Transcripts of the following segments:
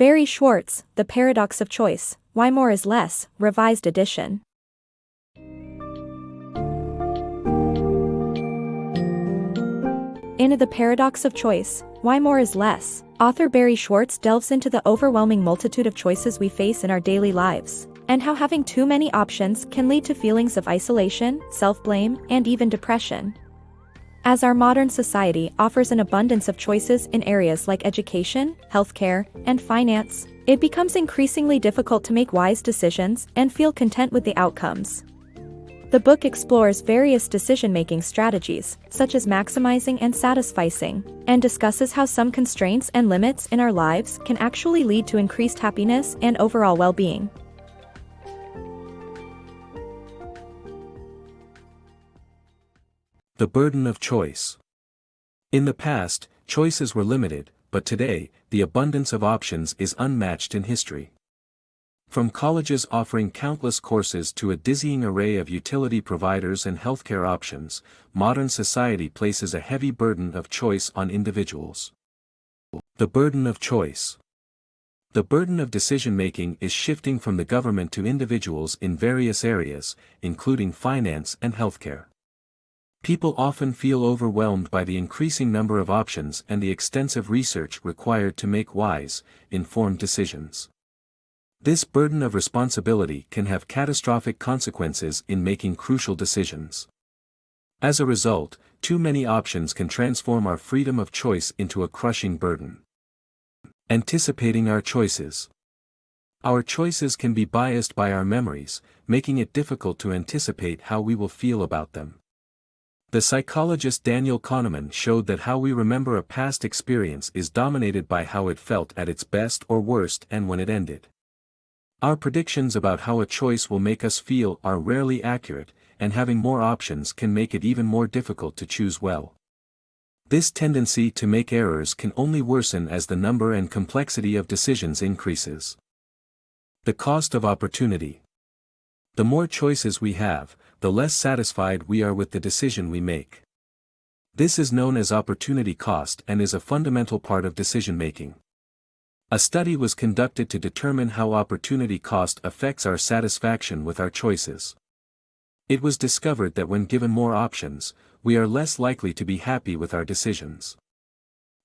Barry Schwartz, The Paradox of Choice, Why More is Less, Revised Edition. In The Paradox of Choice, Why More is Less, author Barry Schwartz delves into the overwhelming multitude of choices we face in our daily lives, and how having too many options can lead to feelings of isolation, self-blame, and even depression. As our modern society offers an abundance of choices in areas like education, healthcare, and finance, it becomes increasingly difficult to make wise decisions and feel content with the outcomes. The book explores various decision-making strategies, such as maximizing and satisficing, and discusses how some constraints and limits in our lives can actually lead to increased happiness and overall well-being. The burden of choice. In the past, choices were limited, but today, the abundance of options is unmatched in history. From colleges offering countless courses to a dizzying array of utility providers and healthcare options, modern society places a heavy burden of choice on individuals. The burden of choice. The burden of decision-making is shifting from the government to individuals in various areas, including finance and healthcare. People often feel overwhelmed by the increasing number of options and the extensive research required to make wise, informed decisions. This burden of responsibility can have catastrophic consequences in making crucial decisions. As a result, too many options can transform our freedom of choice into a crushing burden. Anticipating our choices. Our choices can be biased by our memories, making it difficult to anticipate how we will feel about them. The psychologist Daniel Kahneman showed that how we remember a past experience is dominated by how it felt at its best or worst and when it ended. Our predictions about how a choice will make us feel are rarely accurate, and having more options can make it even more difficult to choose well. This tendency to make errors can only worsen as the number and complexity of decisions increases. The cost of opportunity. The more choices we have, the less satisfied we are with the decision we make. This is known as opportunity cost and is a fundamental part of decision-making. A study was conducted to determine how opportunity cost affects our satisfaction with our choices. It was discovered that when given more options, we are less likely to be happy with our decisions.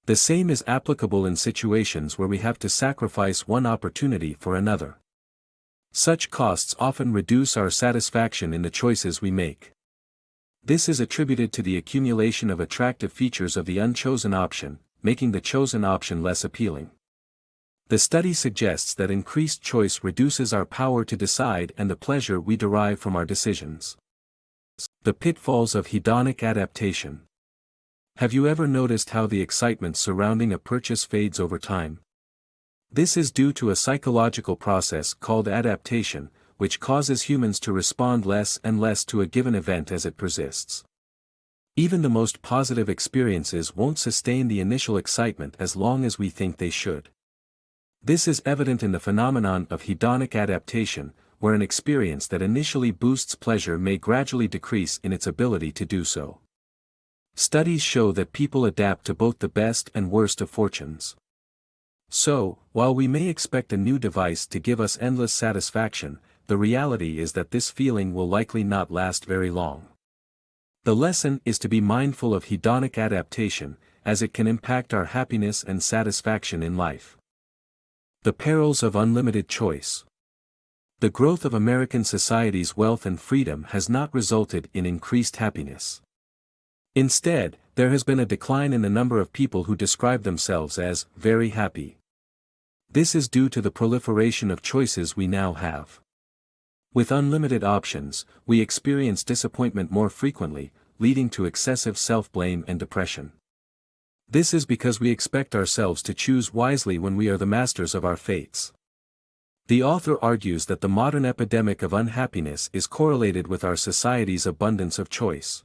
The same is applicable in situations where we have to sacrifice one opportunity for another. Such costs often reduce our satisfaction in the choices we make. This is attributed to the accumulation of attractive features of the unchosen option, making the chosen option less appealing. The study suggests that increased choice reduces our power to decide and the pleasure we derive from our decisions. The pitfalls of hedonic adaptation. Have you ever noticed how the excitement surrounding a purchase fades over time? This is due to a psychological process called adaptation, which causes humans to respond less and less to a given event as it persists. Even the most positive experiences won't sustain the initial excitement as long as we think they should. This is evident in the phenomenon of hedonic adaptation, where an experience that initially boosts pleasure may gradually decrease in its ability to do so. Studies show that people adapt to both the best and worst of fortunes. So, while we may expect a new device to give us endless satisfaction, the reality is that this feeling will likely not last very long. The lesson is to be mindful of hedonic adaptation, as it can impact our happiness and satisfaction in life. The perils of unlimited choice. The growth of American society's wealth and freedom has not resulted in increased happiness. Instead, there has been a decline in the number of people who describe themselves as very happy. This is due to the proliferation of choices we now have. With unlimited options, we experience disappointment more frequently, leading to excessive self-blame and depression. This is because we expect ourselves to choose wisely when we are the masters of our fates. The author argues that the modern epidemic of unhappiness is correlated with our society's abundance of choice.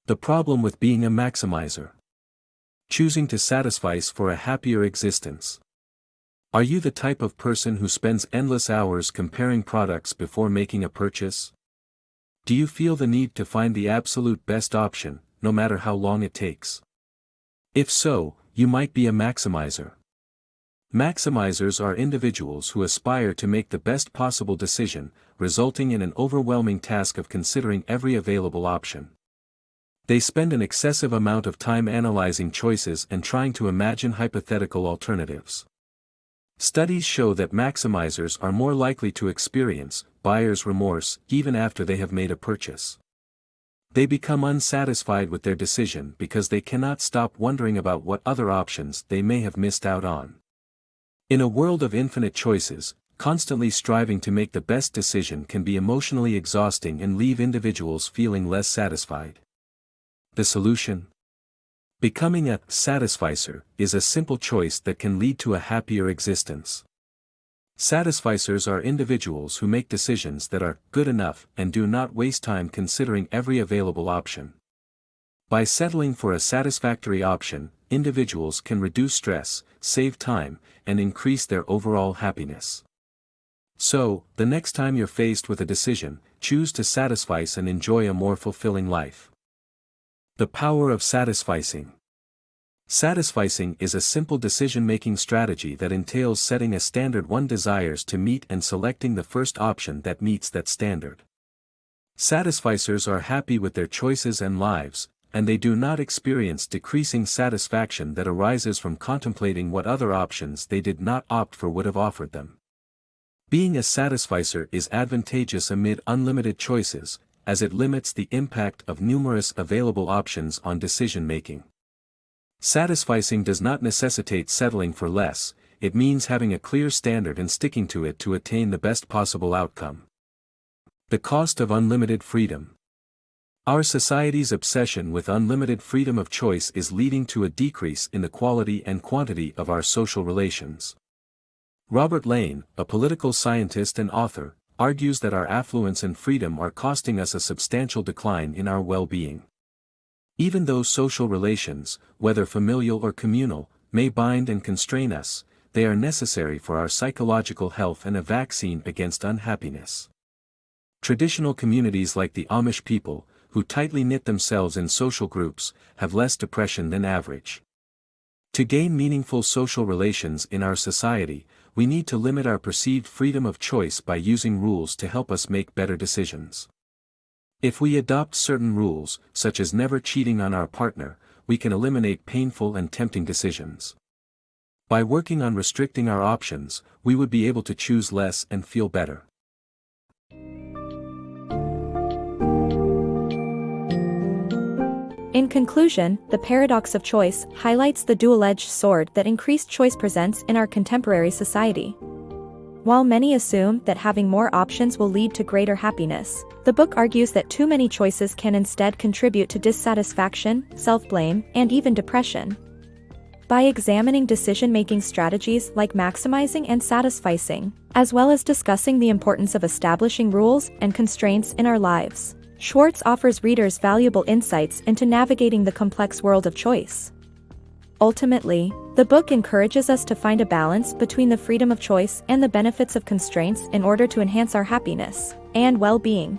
The problem with being a maximizer. Choosing to satisfice for a happier existence. Are you the type of person who spends endless hours comparing products before making a purchase? Do you feel the need to find the absolute best option, no matter how long it takes? If so, you might be a maximizer. Maximizers are individuals who aspire to make the best possible decision, resulting in an overwhelming task of considering every available option. They spend an excessive amount of time analyzing choices and trying to imagine hypothetical alternatives. Studies show that maximizers are more likely to experience buyer's remorse even after they have made a purchase. They become unsatisfied with their decision because they cannot stop wondering about what other options they may have missed out on. In a world of infinite choices, constantly striving to make the best decision can be emotionally exhausting and leave individuals feeling less satisfied. The solution? Becoming a satisficer is a simple choice that can lead to a happier existence. Satisficers are individuals who make decisions that are good enough and do not waste time considering every available option. By settling for a satisfactory option, individuals can reduce stress, save time, and increase their overall happiness. So, the next time you're faced with a decision, choose to satisfice and enjoy a more fulfilling life. The power of satisficing. Satisficing is a simple decision-making strategy that entails setting a standard one desires to meet and selecting the first option that meets that standard. Satisficers are happy with their choices and lives, and they do not experience decreasing satisfaction that arises from contemplating what other options they did not opt for would have offered them. Being a satisficer is advantageous amid unlimited choices, as it limits the impact of numerous available options on decision-making. Satisficing does not necessitate settling for less, it means having a clear standard and sticking to it to attain the best possible outcome. The cost of unlimited freedom. Our society's obsession with unlimited freedom of choice is leading to a decrease in the quality and quantity of our social relations. Robert Lane, a political scientist and author, argues that our affluence and freedom are costing us a substantial decline in our well-being. Even though social relations, whether familial or communal, may bind and constrain us, they are necessary for our psychological health and a vaccine against unhappiness. Traditional communities like the Amish people, who tightly knit themselves in social groups, have less depression than average. To gain meaningful social relations in our society, we need to limit our perceived freedom of choice by using rules to help us make better decisions. If we adopt certain rules, such as never cheating on our partner, we can eliminate painful and tempting decisions. By working on restricting our options, we would be able to choose less and feel better. In conclusion, The Paradox of Choice highlights the dual-edged sword that increased choice presents in our contemporary society. While many assume that having more options will lead to greater happiness, the book argues that too many choices can instead contribute to dissatisfaction, self-blame, and even depression. By examining decision-making strategies like maximizing and satisficing, as well as discussing the importance of establishing rules and constraints in our lives, Schwartz offers readers valuable insights into navigating the complex world of choice. Ultimately, the book encourages us to find a balance between the freedom of choice and the benefits of constraints in order to enhance our happiness and well-being.